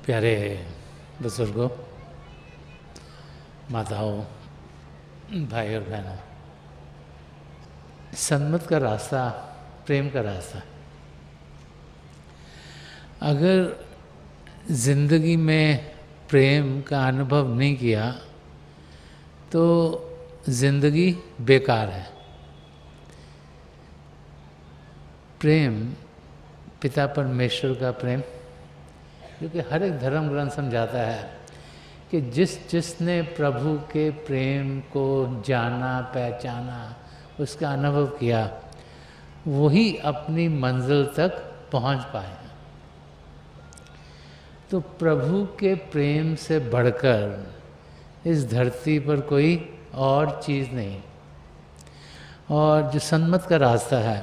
प्यारे बुजुर्गों, माताओं, भाई और बहनों, सन्मत का रास्ता प्रेम का रास्ता। अगर जिंदगी में प्रेम का अनुभव नहीं किया तो जिंदगी बेकार है। प्रेम, पिता परमेश्वर का प्रेम, क्योंकि हर एक धर्म ग्रंथ समझाता है कि जिसने प्रभु के प्रेम को जाना, पहचाना, उसका अनुभव किया, वही अपनी मंजिल तक पहुंच पाए। तो प्रभु के प्रेम से बढ़कर इस धरती पर कोई और चीज़ नहीं। और जो सन्मत का रास्ता है,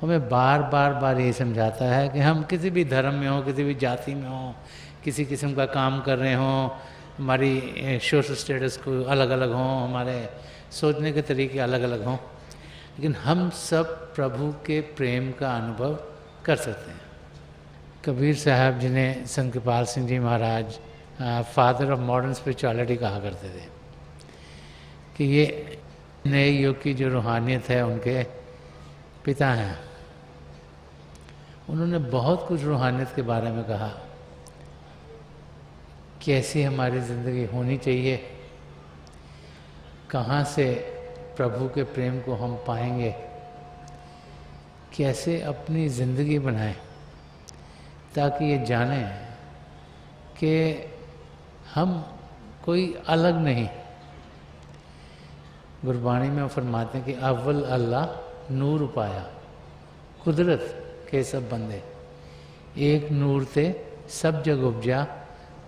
हमें बार बार ये समझाता है कि हम किसी भी धर्म में हो, किसी भी जाति में हो, किसी किस्म का काम कर रहे हों, हमारी सोशल स्टेटस को अलग अलग हों, हमारे सोचने के तरीके अलग अलग हों, लेकिन हम सब प्रभु के प्रेम का अनुभव कर सकते हैं। कबीर साहब, जिन्हें संत कृपाल सिंह जी महाराज फादर ऑफ मॉडर्न स्पिरिचुअलिटी कहा करते थे, कि ये नए युग की जो रूहानियत है उनके पिता हैं। उन्होंने बहुत कुछ रूहानियत के बारे में कहा, कैसी हमारी ज़िंदगी होनी चाहिए, कहाँ से प्रभु के प्रेम को हम पाएंगे, कैसे अपनी ज़िंदगी बनाएं, ताकि ये जानें कि हम कोई अलग नहीं। गुरबाणी में फरमाते हैं कि अव्वल अल्लाह नूर पाया, कुदरत के सब बंदे, एक नूर ते सब जग उपजा,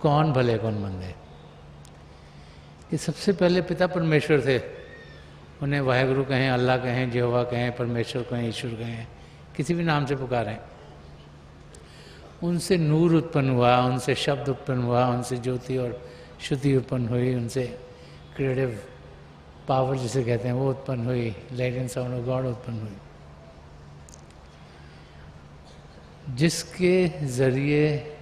कौन भले कौन मंदे। कि सबसे पहले पिता परमेश्वर थे, उन्हें वाहेगुरु कहें, अल्लाह कहें, यहोवा कहें, परमेश्वर कहें, ईश्वर कहें, किसी भी नाम से पुकारें। उनसे नूर उत्पन्न हुआ, उनसे शब्द उत्पन्न हुआ, उनसे ज्योति और श्रुति उत्पन्न हुई, उनसे क्रिएटिव पावर जिसे कहते हैं वो उत्पन्न हुई, light and sound of God उत्पन्न हुई, जिसके जरिए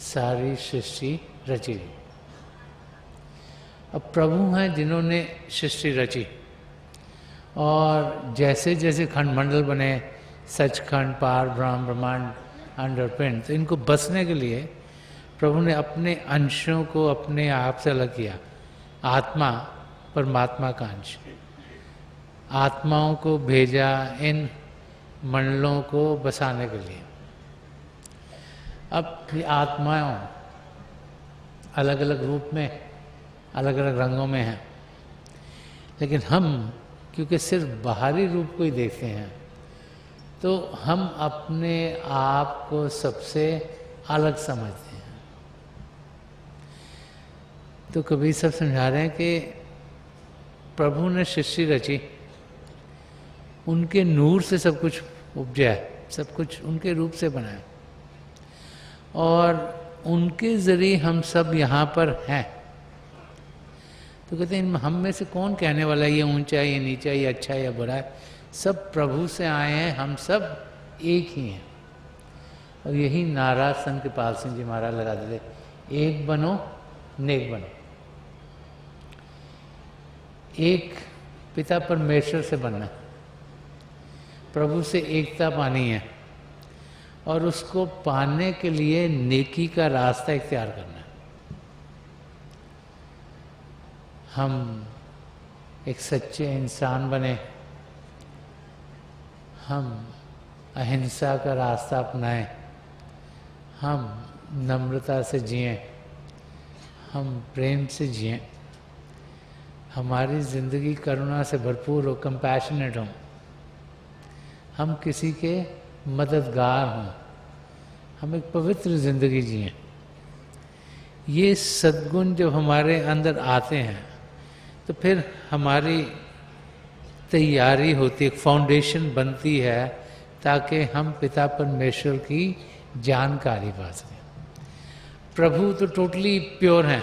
सारी सृष्टि रची। अब प्रभु हैं जिन्होंने सृष्टि रची, और जैसे जैसे खंडमंडल बने, सचखंड, पार ब्रह्म, ब्रह्मांड, अंडरपिंड, तो इनको बसने के लिए प्रभु ने अपने अंशों को अपने आप से अलग किया। आत्मा परमात्मा का अंश, आत्माओं को भेजा इन मंडलों को बसाने के लिए। अब ये आत्माओं अलग अलग रूप में, अलग अलग रंगों में हैं, लेकिन हम क्योंकि सिर्फ बाहरी रूप को ही देखते हैं, तो हम अपने आप को सबसे अलग समझते हैं। तो कबीर सब समझा रहे हैं कि प्रभु ने सृष्टि रची, उनके नूर से सब कुछ उपजा है, सब कुछ उनके रूप से बना है, और उनके जरिए हम सब यहाँ पर हैं। तो कहते हैं हम में से कौन कहने वाला है ये ऊंचा है, ये नीचा है, ये अच्छा है या बुरा है। सब प्रभु से आए हैं, हम सब एक ही हैं। और यही नारा संत कृपाल सिंह जी महाराज लगाते थे, एक बनो नेक बनो। एक पिता परमेश्वर से बनना, प्रभु से एकता पानी है, और उसको पाने के लिए नेकी का रास्ता इख्तियार करना है। हम एक सच्चे इंसान बने, हम अहिंसा का रास्ता अपनाएं, हम नम्रता से जिएं, हम प्रेम से जिएं, हमारी ज़िंदगी करुणा से भरपूर हो, कंपैशनेट हो, हम किसी के मददगार हों, हम एक पवित्र ज़िंदगी जिएं। ये सद्गुण जब हमारे अंदर आते हैं तो फिर हमारी तैयारी होती है, फाउंडेशन बनती है, ताकि हम पिता परमेश्वर की जानकारी पा सकें। प्रभु तो टोटली प्योर हैं,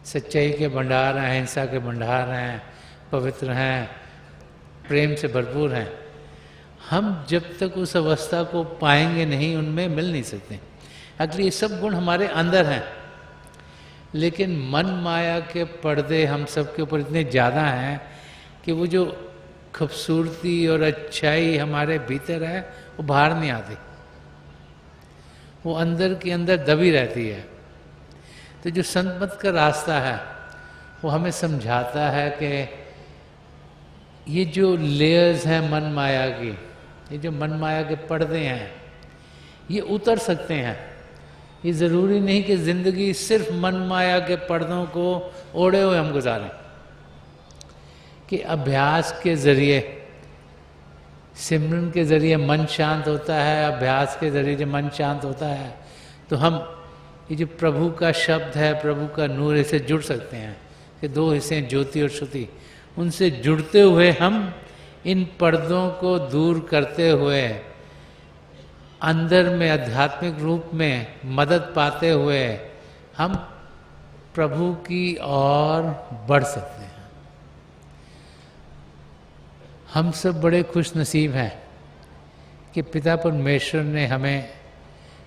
सच्चाई के भंडार हैं, अहिंसा के भंडार हैं, पवित्र हैं, प्रेम से भरपूर हैं। हम जब तक उस अवस्था को पाएंगे नहीं, उनमें मिल नहीं सकते। अगली ये सब गुण हमारे अंदर हैं, लेकिन मन माया के पर्दे हम सब के ऊपर इतने ज़्यादा हैं कि वो जो खूबसूरती और अच्छाई हमारे भीतर है वो बाहर नहीं आती, वो अंदर के अंदर दबी रहती है। तो जो संत मत का रास्ता है वो हमें समझाता है कि ये जो लेयर्स हैं मन माया की, ये जो मन माया के पर्दे हैं, ये उतर सकते हैं। ये ज़रूरी नहीं कि ज़िंदगी सिर्फ मन माया के पर्दों को ओढ़े हुए हम गुजारें, कि अभ्यास के ज़रिए, सिमरन के ज़रिए मन शांत होता है, अभ्यास के ज़रिए जब मन शांत होता है तो हम ये जो प्रभु का शब्द है, प्रभु का नूर, इससे जुड़ सकते हैं। कि दो हिस्से ज्योति और श्रुति, उनसे जुड़ते हुए हम इन पर्दों को दूर करते हुए अंदर में आध्यात्मिक रूप में मदद पाते हुए हम प्रभु की ओर बढ़ सकते हैं। हम सब बड़े खुश नसीब हैं कि पिता परमेश्वर ने हमें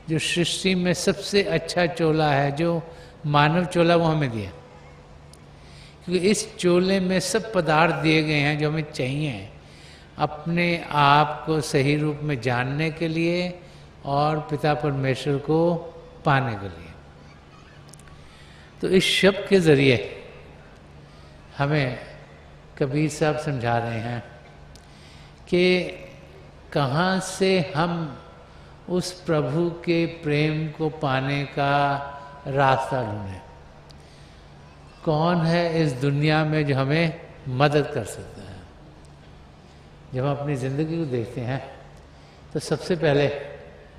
जो सृष्टि में सबसे अच्छा चोला है, जो मानव चोला, वो हमें दिया। क्योंकि इस चोले में सब पदार्थ दिए गए हैं जो हमें चाहिए अपने आप को सही रूप में जानने के लिए और पिता परमेश्वर को पाने के लिए। तो इस शब्द के ज़रिए हमें कबीर साहब समझा रहे हैं कि कहाँ से हम उस प्रभु के प्रेम को पाने का रास्ता ढूंढें। कौन है इस दुनिया में जो हमें मदद कर सकता है। जब हम अपनी ज़िंदगी को देखते हैं तो सबसे पहले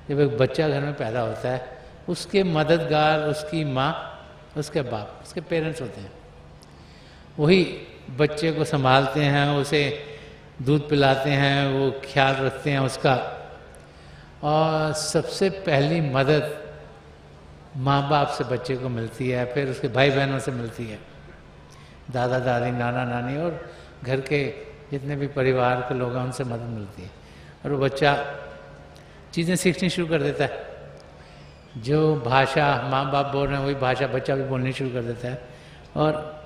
जब एक बच्चा घर में पैदा होता है, उसके मददगार उसकी माँ, उसके बाप, उसके पेरेंट्स होते हैं। वही बच्चे को संभालते हैं, उसे दूध पिलाते हैं, वो ख्याल रखते हैं उसका। और सबसे पहली मदद माँ बाप से बच्चे को मिलती है, फिर उसके भाई बहनों से मिलती है, दादा दादी, नाना नानी और घर के जितने भी परिवार के लोग हैं उनसे मदद मिलती है। और वो बच्चा चीज़ें सीखनी शुरू कर देता है। जो भाषा माँ बाप बोल रहे हैं वही भाषा बच्चा भी बोलनी शुरू कर देता है। और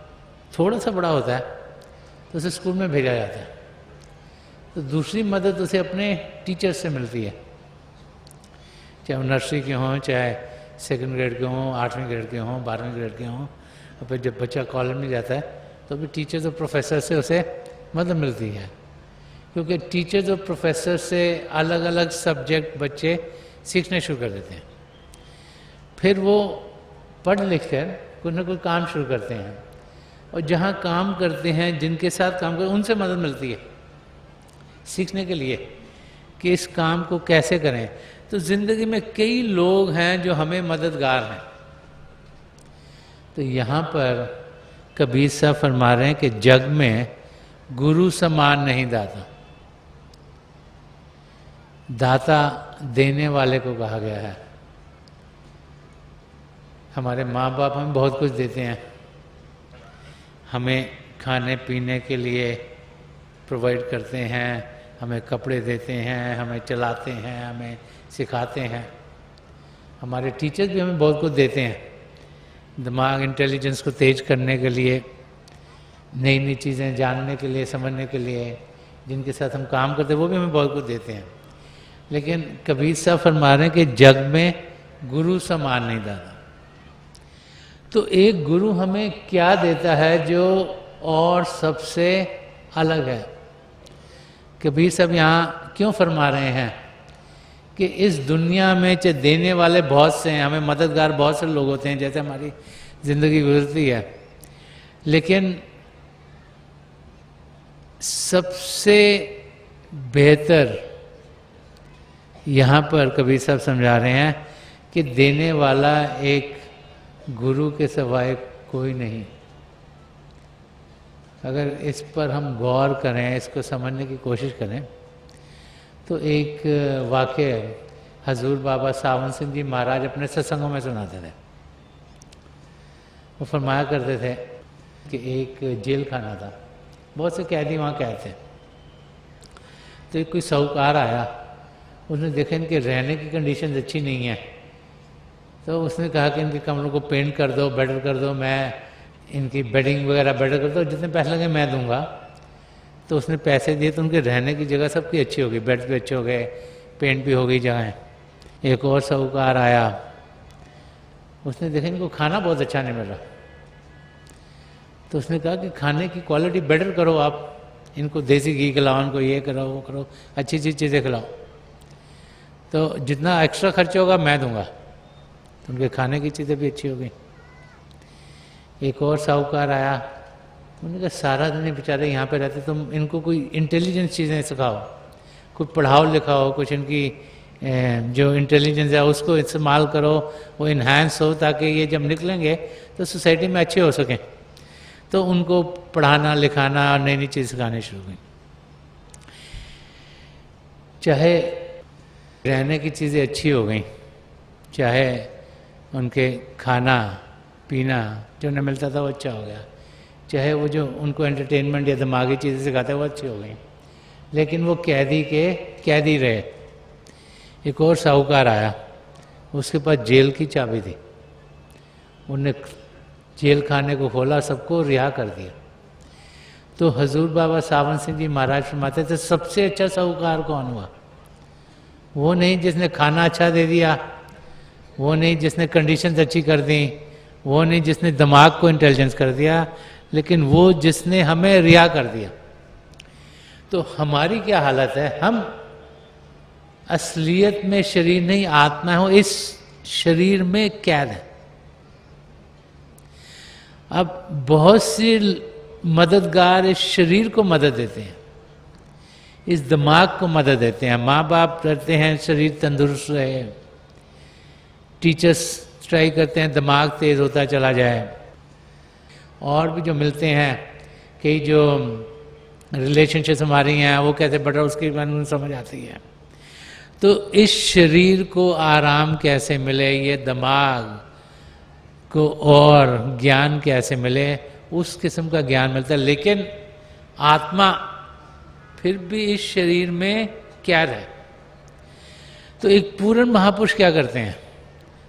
थोड़ा सा बड़ा होता है तो उसे स्कूल में भेजा जाता है। तो दूसरी मदद उसे अपने टीचर से मिलती है, चाहे वो नर्सरी के हों, चाहे सेकंड ग्रेड के हों, 8वीं ग्रेड के हों, 12वीं ग्रेड के हों। और फिर जब बच्चा कॉलेज में जाता है तो भी टीचर्स और प्रोफेसर से उसे मदद मिलती है। क्योंकि टीचर्स और प्रोफेसर से अलग अलग सब्जेक्ट बच्चे सीखने शुरू कर देते हैं। फिर वो पढ़ लिख कर कुछ ना कुछ काम शुरू करते हैं, और जहाँ काम करते हैं, जिनके साथ काम करते हैं, उनसे मदद मिलती है सीखने के लिए कि इस काम को कैसे करें। तो ज़िंदगी में कई लोग हैं जो हमें मददगार हैं। तो यहाँ पर कबीर साहब फरमा रहे हैं कि जग में गुरु समान नहीं दाता। दाता देने वाले को कहा गया है। हमारे माँ बाप हमें बहुत कुछ देते हैं, हमें खाने पीने के लिए प्रोवाइड करते हैं, हमें कपड़े देते हैं, हमें चलाते हैं, हमें सिखाते हैं। हमारे टीचर्स भी हमें बहुत कुछ देते हैं, दिमाग, इंटेलिजेंस को तेज करने के लिए, नई नई चीज़ें जानने के लिए, समझने के लिए। जिनके साथ हम काम करते हैं वो भी हमें बहुत कुछ देते हैं। लेकिन कबीर साहब फरमा रहे हैं कि जग में गुरु समान नहीं दाता। तो एक गुरु हमें क्या देता है जो और सबसे अलग है। कबीर साहब यहाँ क्यों फरमा रहे हैं कि इस दुनिया में चाहे देने वाले बहुत से हैं, हमें मददगार बहुत से लोग होते हैं जैसे हमारी ज़िंदगी गुजरती है, लेकिन सबसे बेहतर यहाँ पर कबीर साहब समझा रहे हैं कि देने वाला एक गुरु के सिवाय कोई नहीं। अगर इस पर हम गौर करें, इसको समझने की कोशिश करें, तो एक वाक़या हजूर बाबा सावन सिंह जी महाराज अपने सत्संगों में सुनाते थे। वो फरमाया करते थे कि एक जेल खाना था, बहुत से कैदी वहाँ कैद थे। तो एक कोई साहूकार आया, उसने देखा इनके रहने की कंडीशन अच्छी नहीं है, तो उसने कहा कि इनके कमरों को पेंट कर दो, बेटर कर दो, मैं इनकी बेडिंग वगैरह बेटर कर दो, जितने पैसे लगे मैं दूंगा। तो उसने पैसे दिए तो उनके रहने की जगह सबकी अच्छी हो गई, बेड भी अच्छे हो गए, पेंट भी हो गई जगह। एक और साहूकार आया, उसने देखा इनको खाना बहुत अच्छा नहीं मिल रहा, तो उसने कहा कि खाने की क्वालिटी बेटर करो आप, इनको देसी घी खिलाओ, इनको ये करो वो करो, अच्छी अच्छी चीज़ें खिलाओ, तो जितना एक्स्ट्रा खर्चा होगा मैं दूंगा। तो उनके खाने की चीज़ें भी अच्छी हो गई। एक और साहूकार आया, उन्होंने कहा सारा दिन बेचारे यहाँ पे रहते, तुम इनको कोई इंटेलिजेंट चीज़ें सिखाओ, कुछ पढ़ाओ लिखाओ, कुछ इनकी जो इंटेलिजेंस है उसको इस्तेमाल करो, वो इन्हांस हो, ताकि ये जब निकलेंगे तो सोसाइटी में अच्छे हो सकें। तो उनको पढ़ाना लिखाना और नई नई चीज़ सिखानी शुरू की। चाहे रहने की चीज़ें अच्छी हो गई, चाहे उनके खाना पीना जो उन्हें मिलता था वो अच्छा हो गया, चाहे वो जो उनको एंटरटेनमेंट या दिमागी चीज़ें सिखाते वो अच्छी हो गई, लेकिन वो कैदी के कैदी रहे। एक और साहूकार आया, उसके पास जेल की चाबी थी, उनने जेल खाने को खोला, सबको रिहा कर दिया। तो हजूर बाबा सावन सिंह जी महाराज फरमाते थे सबसे अच्छा साहूकार कौन हुआ? वो नहीं जिसने खाना अच्छा दे दिया, वो नहीं जिसने कंडीशंस अच्छी कर दी, वो नहीं जिसने दिमाग को इंटेलिजेंस कर दिया, लेकिन वो जिसने हमें रिहा कर दिया। तो हमारी क्या हालत है? हम असलियत में शरीर नहीं आत्मा हो, इस शरीर में कैद है। अब बहुत सी मददगार इस शरीर को मदद देते हैं, इस दिमाग को मदद देते हैं। माँ बाप करते हैं शरीर तंदुरुस्त रहे, टीचर्स ट्राई करते हैं दिमाग तेज होता चला जाए, और भी जो मिलते हैं कई जो रिलेशनशिप्स हमारी हैं वो कैसे बढ़ रहा है उसकी बारे में समझ आती है। तो इस शरीर को आराम कैसे मिले, ये दिमाग को और ज्ञान कैसे मिले, उस किस्म का ज्ञान मिलता है। लेकिन आत्मा फिर भी इस शरीर में कैद है। तो एक पूर्ण महापुरुष क्या करते हैं?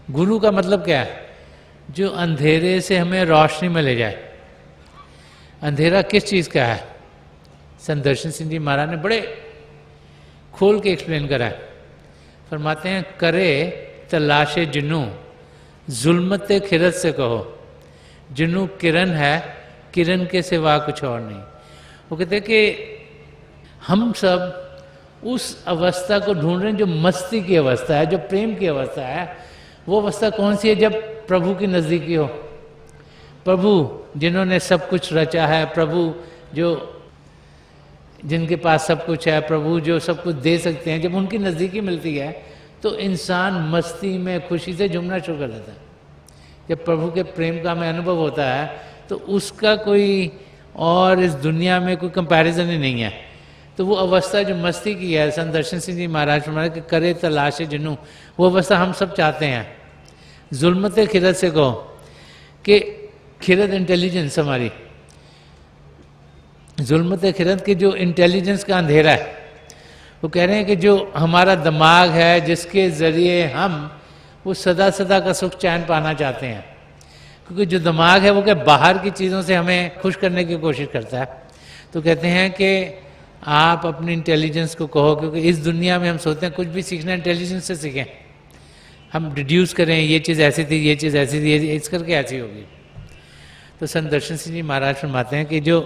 गुरु का मतलब क्या है? जो अंधेरे से हमें रोशनी में ले जाए। अंधेरा किस चीज़ का है? संत दर्शन सिंह जी महाराज ने बड़े खोल के एक्सप्लेन करा है। फरमाते हैं करे तलाशे जुनू जुल्मते खिरत से कहो, जुनू किरण है, किरण के सिवा कुछ और नहीं। वो कहते हैं कि हम सब उस अवस्था को ढूंढ रहे हैं जो मस्ती की अवस्था है, जो प्रेम की अवस्था है। वो अवस्था कौन सी है? जब प्रभु की नज़दीकी हो, प्रभु जिन्होंने सब कुछ रचा है, प्रभु जो जिनके पास सब कुछ है, प्रभु जो सब कुछ दे सकते हैं, जब उनकी नज़दीकी मिलती है तो इंसान मस्ती में खुशी से झूमना शुरू कर देता है। जब प्रभु के प्रेम का हमें अनुभव होता है तो उसका कोई और इस दुनिया में कोई कंपैरिजन ही नहीं है। तो वो अवस्था जो मस्ती की है, संत दर्शन सिंह जी महाराज फरमाते कि करे तलाशे जुनू, वो अवस्था हम सब चाहते हैं। जुल्मते खिरत से कहो कि खिरत इंटेलिजेंस हमारी, जुल्मते खिरत की जो इंटेलिजेंस का अंधेरा है, वो कह रहे हैं कि जो हमारा दिमाग है जिसके ज़रिए हम वो सदा सदा का सुख चैन पाना चाहते हैं, क्योंकि जो दिमाग है वो क्या बाहर की चीज़ों से हमें खुश करने की कोशिश करता है। तो कहते हैं कि आप अपनी इंटेलिजेंस को कहो, क्योंकि इस दुनिया में हम सोचते हैं कुछ भी सीखना इंटेलिजेंस से सीखें, हम डिड्यूस करें ये चीज़ ऐसी थी, ये चीज़ ऐसी थी, इस करके ऐसी होगी। तो संत दर्शन सिंह जी महाराज फरमाते हैं कि जो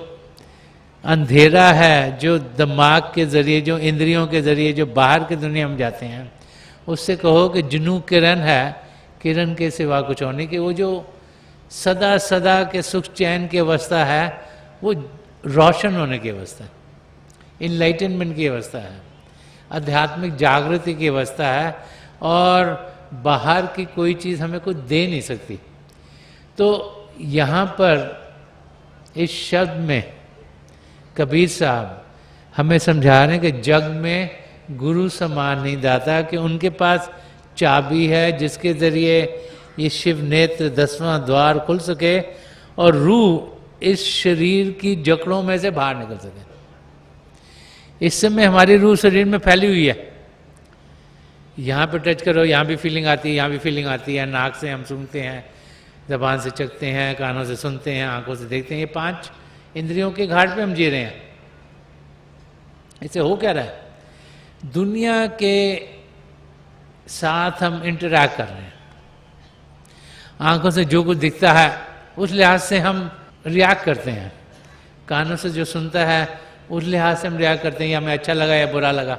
अंधेरा है, जो दिमाग के ज़रिए, जो इंद्रियों के ज़रिए जो बाहर की दुनिया में जाते हैं, उससे कहो कि जुनू किरण है, किरण के सिवा कुछ और नहीं। कि वो जो सदा सदा के सुख चैन की अवस्था है वो रोशन होने की अवस्था है, इनलाइटनमेंट की अवस्था है, आध्यात्मिक जागृति की अवस्था है, और बाहर की कोई चीज़ हमें कुछ दे नहीं सकती। तो यहाँ पर इस शब्द में कबीर साहब हमें समझा रहे हैं कि जग में गुरु समान नहीं दाता, कि उनके पास चाबी है जिसके ज़रिए ये शिव नेत्र 10वां द्वार खुल सके और रूह इस शरीर की जकड़ों में से बाहर निकल सके। इस समय हमारी रूह शरीर में फैली हुई है, यहाँ पे टच करो, यहाँ भी फीलिंग आती है, यहाँ भी फीलिंग आती है। नाक से हम सूंघते हैं, ज़बान से चखते हैं, कानों से सुनते हैं, आंखों से देखते हैं। ये 5 इंद्रियों के घाट पे हम जी रहे हैं। इससे हो क्या रहा है? दुनिया के साथ हम इंटरैक्ट कर रहे हैं। आंखों से जो कुछ दिखता है उस लिहाज से हम रिएक्ट करते हैं, कानों से जो सुनता है उस लिहाज से हम रिएक्ट करते हैं, या हमें अच्छा लगा या बुरा लगा।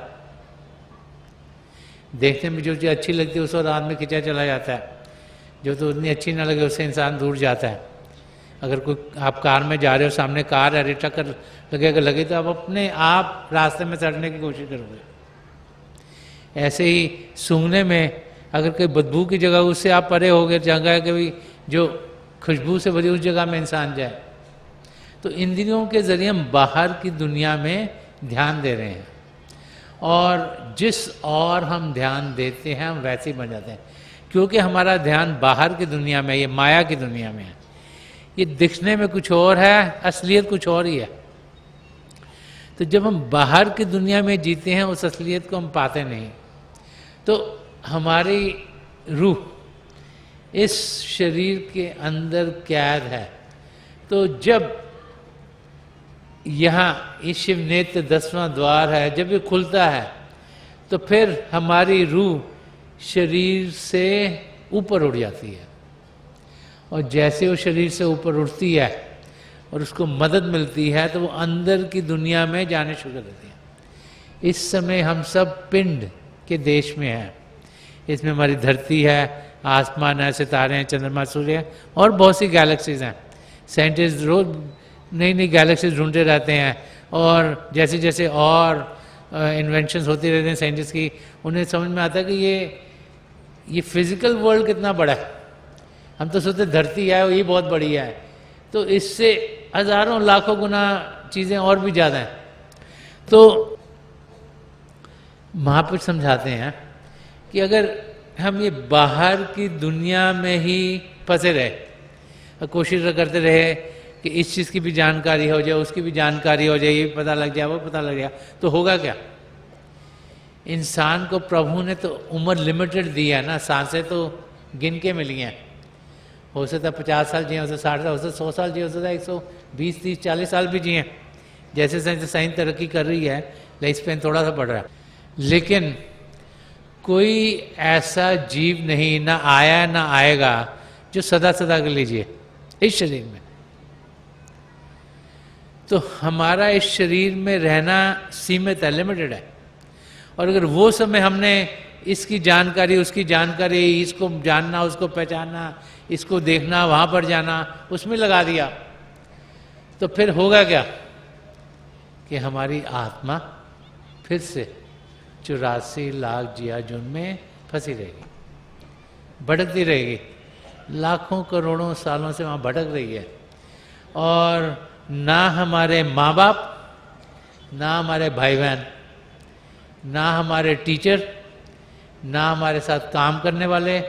देखने में जो चीज़ अच्छी लगती है उस और आदमी खिंचा चला जाता है, जो तो उतनी अच्छी ना लगे उससे इंसान दूर जाता है। अगर कोई आप कार में जा रहे हो, सामने कार है, टक्कर लगेगा लगे तो आप अपने आप रास्ते में चढ़ने की कोशिश करोगे। ऐसे ही सूंघने में अगर कोई बदबू की जगह उससे आप परे हो गए, जगह है कि भाई जो खुशबू से भरी उस जगह में इंसान जाए। तो इंद्रियों के जरिए हम बाहर की दुनिया में ध्यान दे रहे हैं, और जिस और हम ध्यान देते हैं हम वैसे ही बन जाते हैं, क्योंकि हमारा ध्यान बाहर की दुनिया में, ये माया की दुनिया में है। ये दिखने में कुछ और है, असलियत कुछ और ही है। तो जब हम बाहर की दुनिया में जीते हैं उस असलियत को हम पाते नहीं। तो हमारी रूह इस शरीर के अंदर कैद है। तो जब यहाँ ये शिव नेत्र 10वां द्वार है, जब ये खुलता है तो फिर हमारी रूह शरीर से ऊपर उड़ जाती है, और जैसे वो शरीर से ऊपर उठती है और उसको मदद मिलती है तो वो अंदर की दुनिया में जाने शुरू कर देती है। इस समय हम सब पिंड के देश में हैं। इसमें हमारी धरती है, आसमान है, सितारे हैं, चंद्रमा, सूर्य है, और बहुत सी गैलेक्सीज हैं। साइंटिस्ट रोज नई नई गैलेक्सीज ढूंढते रहते हैं, और जैसे जैसे और इन्वेंशंस होती रहती हैं साइंटिस्ट की, उन्हें समझ में आता है कि ये फिजिकल वर्ल्ड कितना बड़ा है। हम तो सोचते धरती है ये बहुत बड़ी है, तो इससे हजारों लाखों गुना चीज़ें और भी ज़्यादा हैं। तो महापुरुष समझाते हैं कि अगर हम ये बाहर की दुनिया में ही फंसे रहे, कोशिश करते रहे कि इस चीज़ की भी जानकारी हो जाए, उसकी भी जानकारी हो जाए, ये भी पता लग जाए, वो पता लग जाए, तो होगा क्या? इंसान को प्रभु ने तो उम्र लिमिटेड दी है ना, सांसें तो गिन के मिली हैं। हो सकता है 50 साल जिए, हो सकता 60 साल, हो सकता 100 साल जिए, हो सकता 120, 30, 40 साल भी जिए। जैसे साइंस तरक्की कर रही है, लाइफ स्पैन थोड़ा सा बढ़ रहा है, लेकिन कोई ऐसा जीव नहीं, ना आया ना आएगा, जो सदा सदा के लिए जिए इस शरीर में। तो हमारा इस शरीर में रहना सीमित है, लिमिटेड है। और अगर वो समय हमने इसकी जानकारी, उसकी जानकारी, इसको जानना, उसको पहचानना, इसको देखना, वहाँ पर जाना, उसमें लगा दिया, तो फिर होगा क्या कि हमारी आत्मा फिर से 84 लाख जियाजुन में फंसी रहेगी, भटकती रहेगी। लाखों करोड़ों सालों से वहाँ भटक रही है, और ना हमारे माँ बाप, ना हमारे भाई बहन, ना हमारे टीचर, ना हमारे साथ काम करने वाले,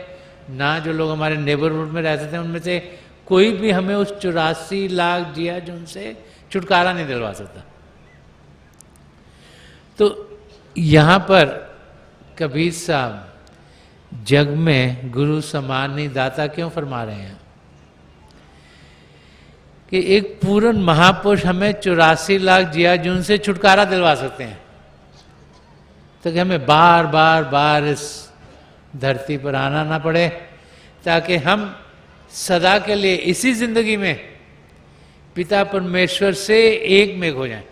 ना जो लोग हमारे नेबरहुड में रहते थे, उनमें से कोई भी हमें उस 84 लाख जियाजुन से छुटकारा नहीं दिलवा सकता। तो यहाँ पर कबीर साहब जग में गुरु समान नहीं दाता क्यों फरमा रहे हैं कि एक पूर्ण महापुरुष हमें 84 लाख जियाजुन से छुटकारा दिलवा सकते हैं, तो कि हमें बार बार बार इस धरती पर आना ना पड़े, ताकि हम सदा के लिए इसी जिंदगी में पिता परमेश्वर से एक में हो जाएं,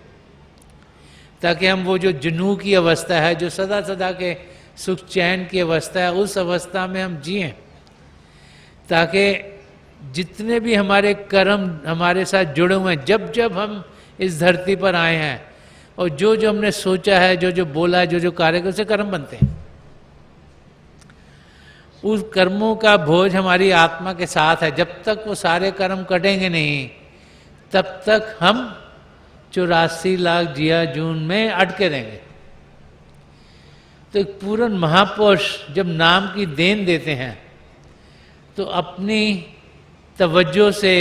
ताकि हम वो जो जुनू की अवस्था है, जो सदा सदा के सुख चैन की अवस्था है, उस अवस्था में हम जिएं, ताकि जितने भी हमारे कर्म हमारे साथ जुड़े हुए हैं, जब जब हम इस धरती पर आए हैं, और जो जो हमने सोचा है, जो जो बोला है, जो जो कार्य, उससे कर्म बनते हैं। उस कर्मों का बोझ हमारी आत्मा के साथ है। जब तक वो सारे कर्म कटेंगे नहीं, तब तक हम 84 लाख जियाजुन में अटके रहेंगे। तो एक पूर्ण महापुरुष जब नाम की देन देते हैं, तो अपनी तवज्जो से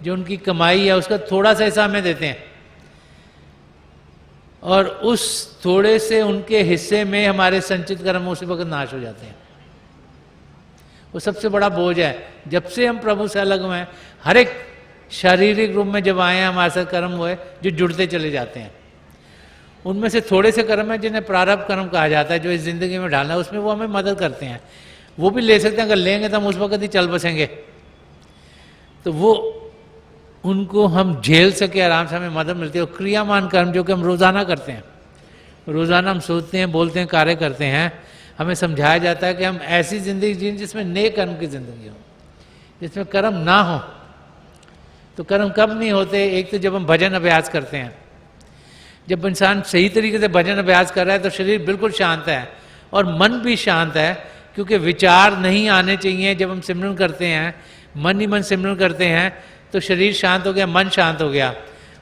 जो उनकी कमाई है उसका थोड़ा सा हिस्सा हमें देते हैं, और उस थोड़े से उनके हिस्से में हमारे संचित कर्म उसी वक्त नाश हो जाते हैं। वो सबसे बड़ा बोझ है। जब से हम प्रभु से अलग हुए हैं, हर एक शारीरिक रूप में जब आए हैं हमारे साथ कर्म हुए जो जुड़ते चले जाते हैं। उनमें से थोड़े से कर्म है जिन्हें प्रारब्ध कर्म कहा जाता है, जो इस जिंदगी में डालना है, उसमें वो हमें मदद करते हैं। वो भी ले सकते हैं, अगर लेंगे तो हम उस वक्त ही चल बसेंगे, तो वो उनको हम झेल सके, आराम से हमें मदद मिलती है। और क्रियामान कर्म जो कि हम रोज़ाना करते हैं, रोज़ाना हम सोचते हैं, बोलते हैं, कार्य करते हैं, हमें समझाया जाता है कि हम ऐसी ज़िंदगी जिए जिसमें नेक कर्म की ज़िंदगी हो, जिसमें कर्म ना हो। तो कर्म कब नहीं होते? एक तो जब हम भजन अभ्यास करते हैं। जब इंसान सही तरीके से भजन अभ्यास कर रहा है तो शरीर बिल्कुल शांत है और मन भी शांत है, क्योंकि विचार नहीं आने चाहिए। जब हम सिमरन करते हैं, मन ही मन सिमरन करते हैं, तो शरीर शांत हो गया, मन शांत हो गया,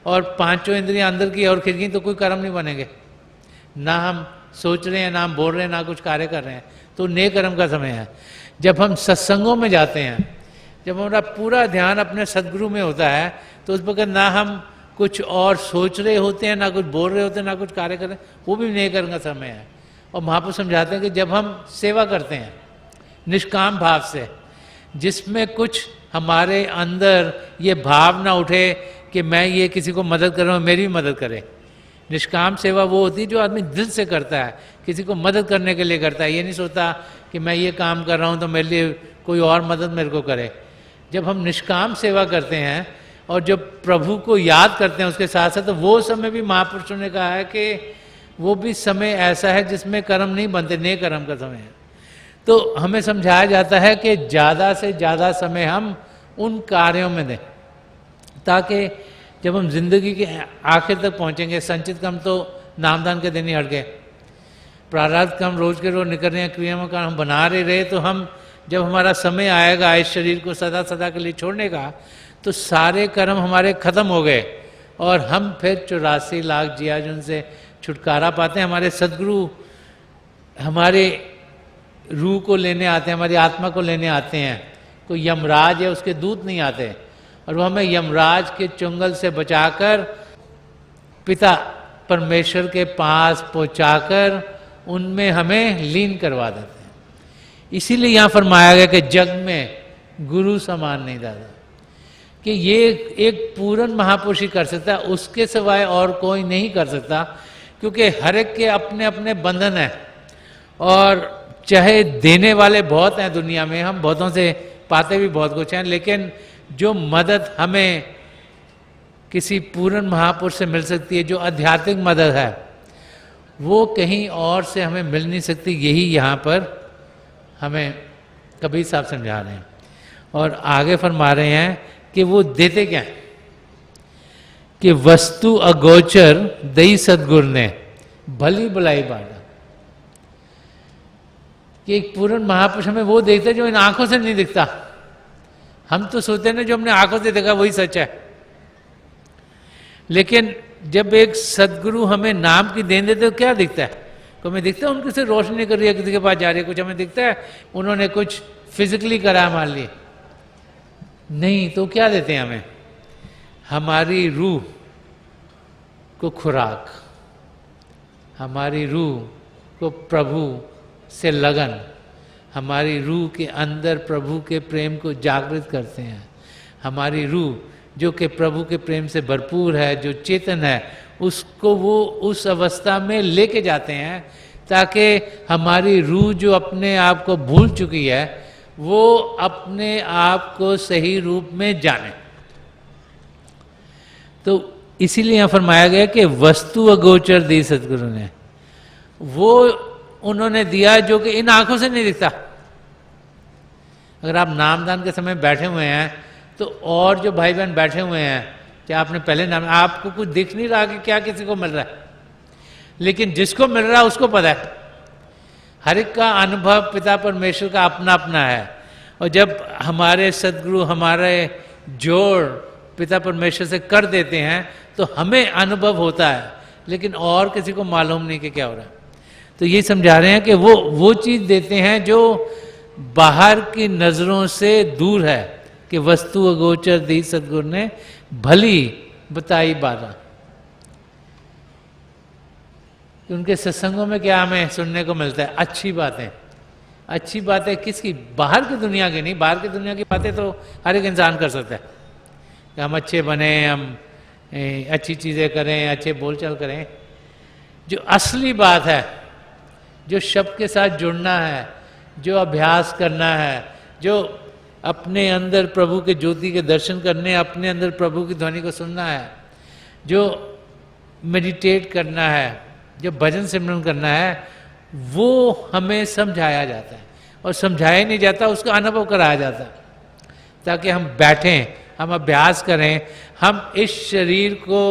और पांचों इंद्रियां अंदर की और खिड़की, तो कोई कर्म नहीं बनेंगे। ना हम सोच रहे हैं, ना हम बोल रहे हैं, ना कुछ कार्य कर रहे हैं, तो नेक कर्म का समय है। जब हम सत्संगों में जाते हैं, जब हमारा पूरा ध्यान अपने सदगुरु में होता है, तो उस वक्त ना हम कुछ और सोच रहे होते हैं, ना कुछ बोल रहे होते हैं, ना कुछ कार्य कर रहे हैं, वो भी नेक कर्म का समय है। और महापुरुष समझाते हैं कि जब हम सेवा करते हैं निष्काम भाव से, जिसमें कुछ हमारे अंदर ये भाव ना उठे कि मैं ये किसी को मदद कर रहा हूँ, मेरी भी मदद करे। निष्काम सेवा वो होती है जो आदमी दिल से करता है, किसी को मदद करने के लिए करता है। ये नहीं सोचता कि मैं ये काम कर रहा हूँ तो मेरे लिए कोई और मदद मेरे को करे। जब हम निष्काम सेवा करते हैं और जब प्रभु को याद करते हैं उसके साथ साथ, तो वो समय भी महापुरुषों ने कहा है कि वो भी समय ऐसा है जिसमें कर्म नहीं बनते, नेक कर्म का समय है। तो हमें समझाया जाता है कि ज़्यादा से ज़्यादा समय हम उन कार्यों में दें, ताकि जब हम जिंदगी के आखिर तक पहुंचेंगे। संचित कर्म तो नामदान के दिन ही हट गए, प्रारब्ध कर्म रोज के रोज निकल रहे हैं, क्रियाओं का हम बना रहे, तो हम जब हमारा समय आएगा इस शरीर को सदा सदा के लिए छोड़ने का, तो सारे कर्म हमारे खत्म हो गए और हम फिर 84 लाख जियाजुन से छुटकारा पाते हैं। हमारे सदगुरु हमारे रूह को लेने आते हैं, हमारी आत्मा को लेने आते हैं। कोई यमराज है, उसके दूत नहीं आते, और वो हमें यमराज के चुंगल से बचाकर पिता परमेश्वर के पास पहुंचाकर उनमें हमें लीन करवा देते हैं। इसीलिए यहाँ फरमाया गया कि जग में गुरु समान नहीं दादा, कि ये एक पूर्ण महापुरुष ही कर सकता है, उसके सिवाय और कोई नहीं कर सकता, क्योंकि हर एक के अपने अपने बंधन हैं। और चाहे देने वाले बहुत हैं दुनिया में, हम बहुतों से पाते भी बहुत कुछ हैं, लेकिन जो मदद हमें किसी पूर्ण महापुरुष से मिल सकती है, जो आध्यात्मिक मदद है, वो कहीं और से हमें मिल नहीं सकती। यही यहाँ पर हमें कबीर साहब समझा रहे हैं। और आगे फरमा रहे हैं कि वो देते क्या है, कि वस्तु अगोचर दई सदगुरु ने भली भलाई बांटा। कि एक पूर्ण महापुरुष हमें वो देखते जो इन आंखों से नहीं दिखता। हम तो सोचते हैं ना जो हमने आंखों से देखा वही सच है, लेकिन जब एक सदगुरु हमें नाम की देन देते तो क्या दिखता है? तो हमें दिखता है उनकी से रोशनी कर रही है, किसी के पास जा रही है, कुछ हमें दिखता है उन्होंने कुछ फिजिकली करा मान लिए नहीं, तो क्या देते हैं हमें? हमारी रूह को खुराक, हमारी रूह को प्रभु से लगन, हमारी रूह के अंदर प्रभु के प्रेम को जागृत करते हैं। हमारी रूह जो कि प्रभु के प्रेम से भरपूर है, जो चेतन है, उसको वो उस अवस्था में लेके जाते हैं, ताकि हमारी रूह जो अपने आप को भूल चुकी है वो अपने आप को सही रूप में जाने। तो इसीलिए यहाँ फरमाया गया कि वस्तु अगोचर दी सदगुरु ने, वो उन्होंने दिया जो कि इन आंखों से नहीं दिखता। अगर आप नामदान के समय बैठे हुए हैं तो और जो भाई बहन बैठे हुए हैं, क्या आपने पहले नाम, आपको कुछ दिख नहीं रहा कि क्या किसी को मिल रहा है, लेकिन जिसको मिल रहा है उसको पता है। हर एक का अनुभव पिता परमेश्वर का अपना अपना है, और जब हमारे सदगुरु हमारे जोड़ पिता परमेश्वर से कर देते हैं तो हमें अनुभव होता है, लेकिन और किसी को मालूम नहीं कि क्या हो रहा है। तो ये समझा रहे हैं कि वो चीज़ देते हैं जो बाहर की नज़रों से दूर है, कि वस्तु अगोचर दी सदगुरु ने भली बताई बाधा। कि उनके सत्संगों में क्या हमें सुनने को मिलता है? अच्छी बातें। अच्छी बातें किसकी? बाहर की दुनिया की नहीं। बाहर की दुनिया की बातें तो हर एक इंसान कर सकता है कि हम अच्छे बने, हम अच्छी चीज़ें करें, अच्छे बोलचाल करें। जो असली बात है, जो शब्द के साथ जुड़ना है, जो अभ्यास करना है, जो अपने अंदर प्रभु के ज्योति के दर्शन करने, अपने अंदर प्रभु की ध्वनि को सुनना है, जो मेडिटेट करना है, जो भजन सिमरन करना है, वो हमें समझाया जाता है। और समझाया नहीं जाता, उसका अनुभव कराया जाता है, ताकि हम बैठें, हम अभ्यास करें, हम इस शरीर को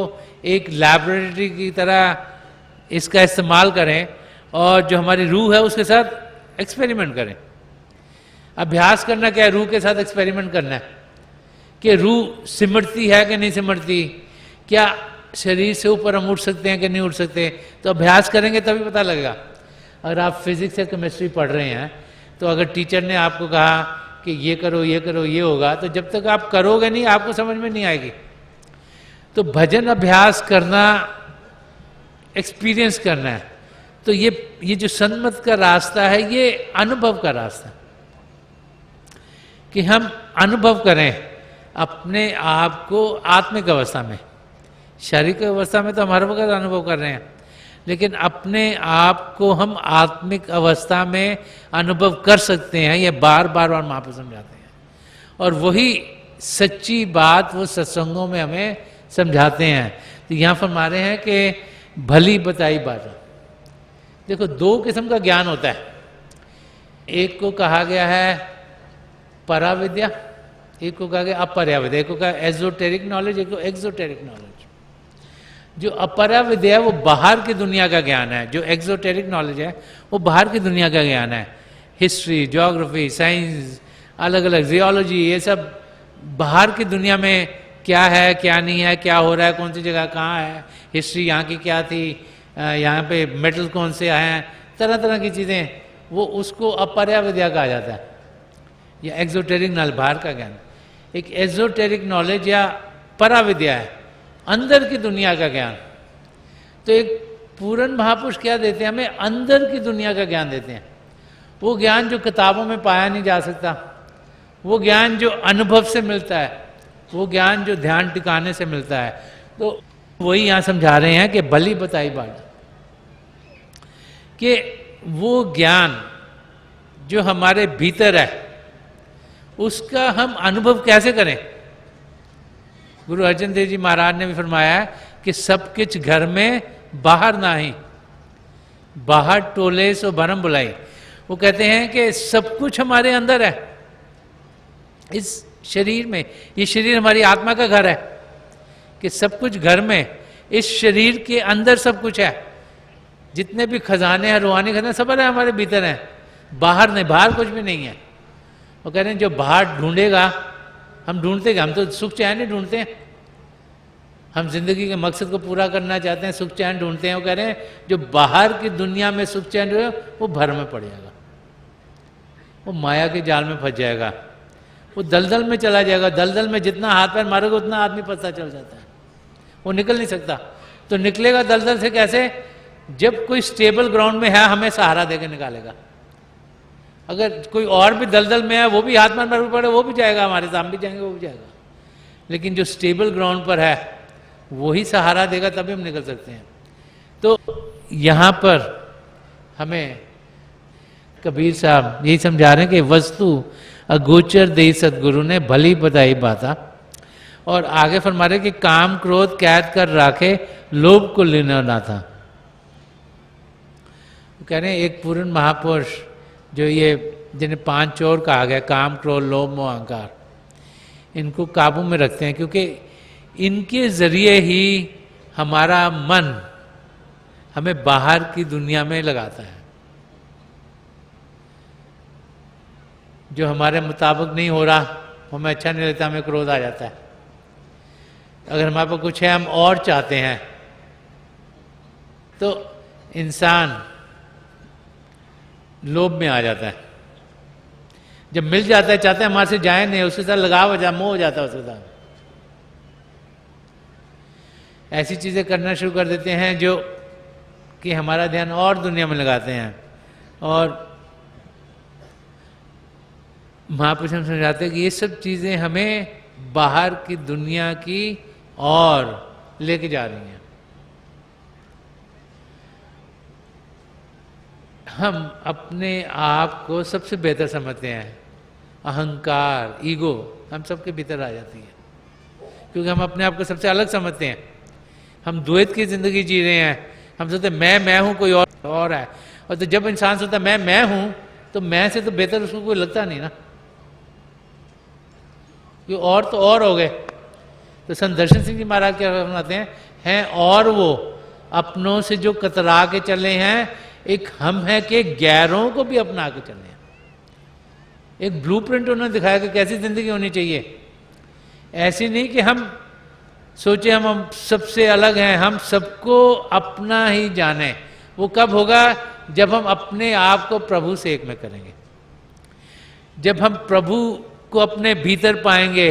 एक लैबोरेटरी की तरह इसका इस्तेमाल करें और जो हमारी रूह है उसके साथ एक्सपेरिमेंट करें। अभ्यास करना क्या है? रूह के साथ एक्सपेरिमेंट करना है कि रूह सिमटती है कि नहीं सिमटती, क्या शरीर से ऊपर हम उठ सकते हैं कि नहीं उठ सकते। तो अभ्यास करेंगे तभी पता लगेगा। अगर आप फिजिक्स या केमिस्ट्री पढ़ रहे हैं तो अगर टीचर ने आपको कहा कि ये करो ये करो ये होगा, तो जब तक आप करोगे नहीं आपको समझ में नहीं आएगी। तो भजन अभ्यास करना, एक्सपीरियंस करना है। तो ये जो सन्मत का रास्ता है, ये अनुभव का रास्ता, कि हम अनुभव करें अपने आप को आत्मिक अवस्था में। शारीरिक अवस्था में तो हम हर वक्त अनुभव कर रहे हैं, लेकिन अपने आप को हम आत्मिक अवस्था में अनुभव कर सकते हैं। ये बार बार महाप्रभु समझाते हैं, और वही सच्ची बात वो सत्संगों में हमें समझाते हैं। तो यहाँ फरमा रहे हैं कि भली बताई बात। देखो, दो किस्म का ज्ञान होता है। एक को कहा गया है पराविद्या, एक को कहा गया अपरा विद्या, एक को कहा एजोटेरिक नॉलेज, एक को एक्सोटेरिक नॉलेज। जो अपरा विद्या है वो बाहर की दुनिया का ज्ञान है, जो एक्सोटेरिक नॉलेज है वो बाहर की दुनिया का ज्ञान है। हिस्ट्री, ज्योग्राफी, साइंस, अलग अलग जियोलॉजी, ये सब बाहर की दुनिया में क्या है क्या नहीं है, क्या हो रहा है, कौन सी जगह कहाँ है, हिस्ट्री यहाँ की क्या थी, यहाँ पे मेटल कौन से आए हैं, तरह तरह की चीज़ें, वो उसको अपरा विद्या कहा जाता है, या एक्सोटेरिक नॉलेज, बाहर का ज्ञान। एक एजोटेरिक नॉलेज या परा विद्या है, अंदर की दुनिया का ज्ञान। तो एक पूरन महापुरुष क्या देते हैं हमें? अंदर की दुनिया का ज्ञान देते हैं। वो ज्ञान जो किताबों में पाया नहीं जा सकता, वो ज्ञान जो अनुभव से मिलता है, वो ज्ञान जो ध्यान टिकाने से मिलता है। तो वही यहाँ समझा रहे हैं कि भली बताई बात, कि वो ज्ञान जो हमारे भीतर है उसका हम अनुभव कैसे करें। गुरु अर्जन देव जी महाराज ने भी फरमाया है कि सब कुछ घर में बाहर ना ही, बाहर टोले सो भरम बुलाई। वो कहते हैं कि सब कुछ हमारे अंदर है, इस शरीर में। ये शरीर हमारी आत्मा का घर है, कि सब कुछ घर में, इस शरीर के अंदर सब कुछ है। जितने भी खजाने हैं, रूहानी खजाने, सब है हमारे भीतर हैं, बाहर नहीं, बाहर कुछ भी नहीं है। वो कह रहे हैं जो बाहर ढूंढेगा, हम ढूंढते हैं, हम तो सुख चैन ही ढूंढते हैं, हम जिंदगी के मकसद को पूरा करना चाहते हैं, सुख चैन ढूंढते हैं। वो कह रहे हैं जो बाहर की दुनिया में सुख चैन रहे वो भर में पड़ जाएगा, वो माया के जाल में फंस जाएगा, वो दलदल में चला जाएगा। दलदल में जितना हाथ पैर मारोगे उतना आदमी पता चल जाता है, वो निकल नहीं सकता। तो निकलेगा दलदल से कैसे? जब कोई स्टेबल ग्राउंड में है, हमें सहारा देकर निकालेगा। अगर कोई और भी दलदल में है, वो भी हाथ मार पड़े, वो भी जाएगा, हमारे सामने भी जाएंगे, वो भी जाएगा। लेकिन जो स्टेबल ग्राउंड पर है वही सहारा देगा, तभी हम निकल सकते हैं। तो यहाँ पर हमें कबीर साहब यही समझा रहे हैं कि वस्तु अगोचर दे सतगुरु ने भली बताई बाता। और आगे फरमा रहे कि काम क्रोध कैद कर राखे, लोभ को लेना ना था। कह रहे हैं एक पूर्ण महापुरुष जो ये जिन्हें 5 चोर कहा गया, काम क्रोध लोभ मोह अहंकार, इनको काबू में रखते हैं, क्योंकि इनके जरिए ही हमारा मन हमें बाहर की दुनिया में लगाता है। जो हमारे मुताबिक नहीं हो रहा, हमें अच्छा नहीं लगता, हमें क्रोध आ जाता है। अगर हमारे पास कुछ है, हम और चाहते हैं, तो इंसान लोभ में आ जाता है। जब मिल जाता है, चाहते हैं हमारे से जाए नहीं, उसके साथ लगाव हो जाए, मोह हो जाता है उसके साथ। ऐसी चीजें करना शुरू कर देते हैं जो कि हमारा ध्यान और दुनिया में लगाते हैं। और महापुरुष हम समझाते हैं कि ये सब चीज़ें हमें बाहर की दुनिया की और लेके जा रही हैं। हम अपने आप को सबसे बेहतर समझते हैं, अहंकार, ईगो हम सबके भीतर आ जाती है, क्योंकि हम अपने आप को सबसे अलग समझते हैं। हम द्वैत की जिंदगी जी रहे हैं, हम सोचते मैं हूं, कोई और है। और तो जब इंसान सोचता मैं हूं, तो मैं से तो बेहतर उसको कोई लगता नहीं ना, क्योंकि और तो और हो गए। तो संत दर्शन सिंह जी महाराज क्या बनाते हैं और वो अपनों से जो कतरा के चले हैं, एक हम है कि गैरों को भी अपना के चले हैं। एक ब्लूप्रिंट उन्होंने दिखाया कि कैसी जिंदगी होनी चाहिए। ऐसी नहीं कि हम सोचे हम सबसे अलग हैं, हम सबको अपना ही जाने। वो कब होगा? जब हम अपने आप को प्रभु से एक में करेंगे, जब हम प्रभु को अपने भीतर पाएंगे,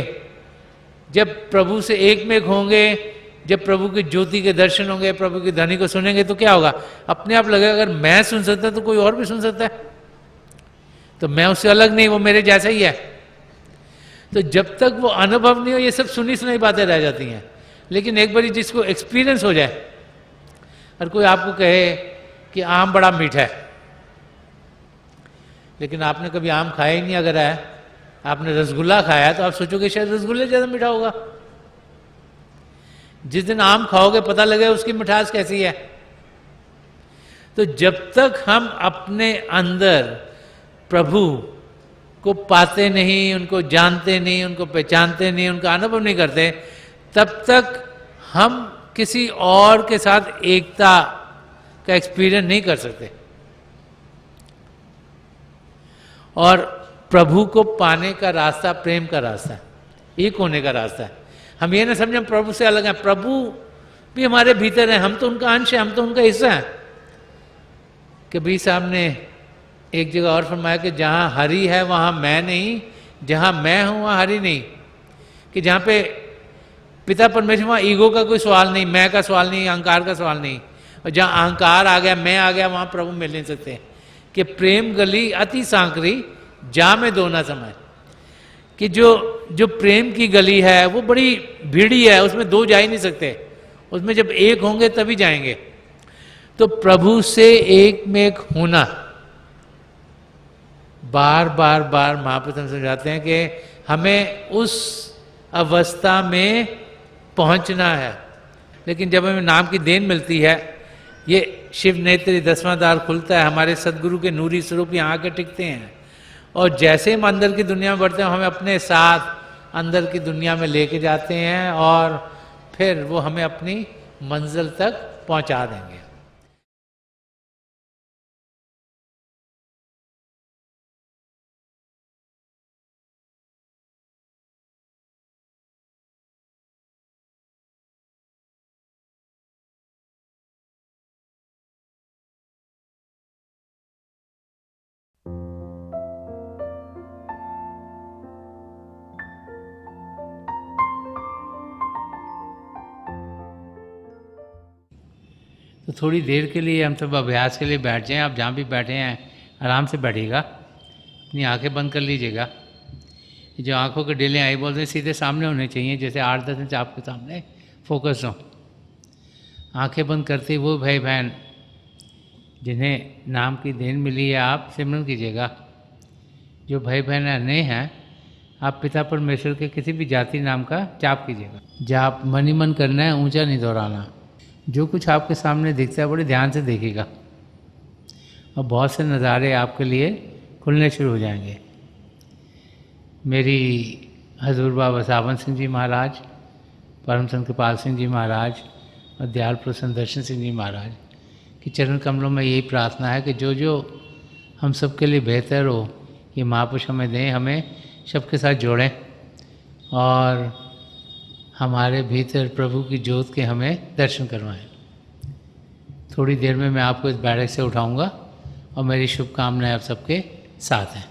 जब प्रभु से एक में होंगे, जब प्रभु की ज्योति के दर्शन होंगे, प्रभु की ध्वनि को सुनेंगे, तो क्या होगा? अपने आप लगेगा अगर मैं सुन सकता तो कोई और भी सुन सकता है, तो मैं उससे अलग नहीं, वो मेरे जैसा ही है। तो जब तक वो अनुभव नहीं हो, ये सब सुनी सुनाई बातें रह जाती हैं। लेकिन एक बारी जिसको एक्सपीरियंस हो जाए, और कोई आपको कहे कि आम बड़ा मीठा है, लेकिन आपने कभी आम खाया ही नहीं, अगर है आपने रसगुल्ला खाया तो आप सोचोगे शायद रसगुल्ले ज्यादा मीठा होगा। जिस दिन आम खाओगे पता लगेगा उसकी मिठास कैसी है। तो जब तक हम अपने अंदर प्रभु को पाते नहीं, उनको जानते नहीं, उनको पहचानते नहीं, उनका अनुभव नहीं करते, तब तक हम किसी और के साथ एकता का एक्सपीरियंस नहीं कर सकते। और प्रभु को पाने का रास्ता प्रेम का रास्ता है, एक होने का रास्ता है। हम ये ना समझे हम प्रभु से अलग हैं, प्रभु भी हमारे भीतर है, हम तो उनका अंश है, हम तो उनका हिस्सा है। कबीर साहब ने एक जगह और फरमाया कि जहां हरि है वहां मैं नहीं, जहां मैं हूं वहां हरि नहीं। कि जहां पे पिता परमेश्वर, वहां ईगो का कोई सवाल नहीं, मैं का सवाल नहीं, अहंकार का सवाल नहीं। और जहां अहंकार आ गया, मैं आ गया, वहां प्रभु मिल नहीं सकते। कि प्रेम गली अति सांकरी, जा में दो ना समय। कि जो प्रेम की गली है वो बड़ी भीड़ी है, उसमें दो जा ही नहीं सकते, उसमें जब एक होंगे तभी जाएंगे। तो प्रभु से एक में एक होना, बार बार बार महापुरुष समझाते हैं कि हमें उस अवस्था में पहुंचना है। लेकिन जब हमें नाम की देन मिलती है, ये शिव नेत्री 10वां द्वार खुलता है, हमारे सदगुरु के नूरी स्वरूप यहाँ आके टिकते हैं, और जैसे हम अंदर की दुनिया में बढ़ते हैं, हमें अपने साथ अंदर की दुनिया में लेके जाते हैं, और फिर वो हमें अपनी मंजिल तक पहुंचा देंगे। तो थोड़ी देर के लिए हम सब अभ्यास के लिए बैठ जाएं। आप जहाँ भी बैठे हैं आराम से बैठिएगा, अपनी आंखें बंद कर लीजिएगा। जो आंखों के डेले आई बोलते हैं सीधे सामने होने चाहिए, जैसे 8-10 इंच आपके सामने फोकस हो। आंखें बंद करते ही वो भाई बहन जिन्हें नाम की देन मिली है, आप सिमरन कीजिएगा। जो भाई बहन नए हैं, आप पिता परमेश्वर के किसी भी जाति नाम का जाप कीजिएगा। जाप मन ही मन करना है, ऊंचा नहीं दोहराना। जो कुछ आपके सामने दिखता है बड़े ध्यान से देखिएगा, और बहुत से नज़ारे आपके लिए खुलने शुरू हो जाएंगे। मेरी हजूर बाबा सावन सिंह जी महाराज, परम संत कृपाल सिंह जी महाराज और दयाल प्रसन्न दर्शन सिंह जी महाराज की चरण कमलों में यही प्रार्थना है कि जो जो हम सबके लिए बेहतर हो, ये महापुरुष हमें दें, हमें सबके साथ जोड़ें, और हमारे भीतर प्रभु की ज्योत के हमें दर्शन करवाएं। थोड़ी देर में मैं आपको इस बैठक से उठाऊंगा, और मेरी शुभकामनाएं आप सबके साथ हैं।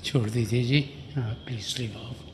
छोड़ दीजिए जी, हाँ प्लीज़ लीव ऑफ।